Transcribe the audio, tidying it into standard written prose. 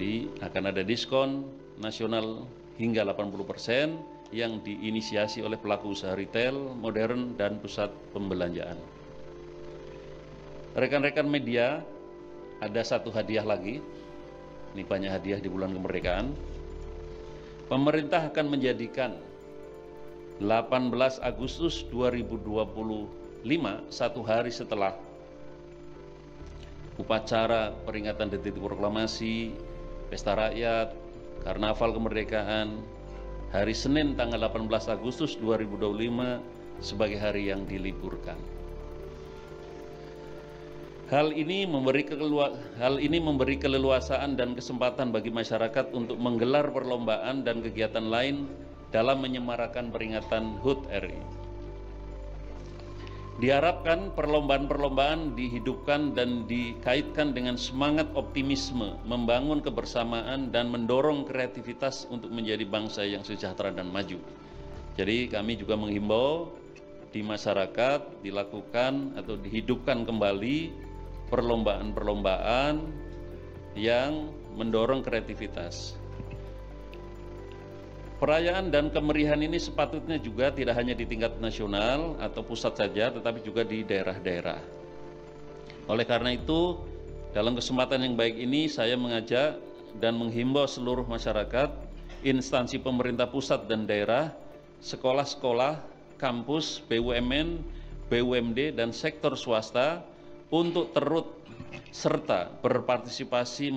Jadi akan ada diskon nasional hingga 80% yang diinisiasi oleh pelaku usaha retail, modern, dan pusat pembelanjaan. Rekan-rekan media, ada satu hadiah lagi. Ini banyak hadiah di bulan kemerdekaan. Pemerintah akan menjadikan 18 Agustus 2025, satu hari setelah upacara peringatan detik proklamasi, pesta rakyat, karnaval kemerdekaan, hari Senin tanggal 18 Agustus 2025 sebagai hari yang diliburkan. Hal ini memberi keleluasaan dan kesempatan bagi masyarakat untuk menggelar perlombaan dan kegiatan lain dalam menyemarakan peringatan HUT RI. Diharapkan perlombaan-perlombaan dihidupkan dan dikaitkan dengan semangat optimisme, membangun kebersamaan dan mendorong kreativitas untuk menjadi bangsa yang sejahtera dan maju. Jadi kami juga menghimbau di masyarakat dilakukan atau dihidupkan kembali perlombaan-perlombaan yang mendorong kreativitas. Perayaan dan kemeriahan ini sepatutnya juga tidak hanya di tingkat nasional atau pusat saja, tetapi juga di daerah-daerah. Oleh karena itu, dalam kesempatan yang baik ini saya mengajak dan menghimbau seluruh masyarakat, instansi pemerintah pusat dan daerah, sekolah-sekolah, kampus, BUMN, BUMD, dan sektor swasta untuk turut serta berpartisipasi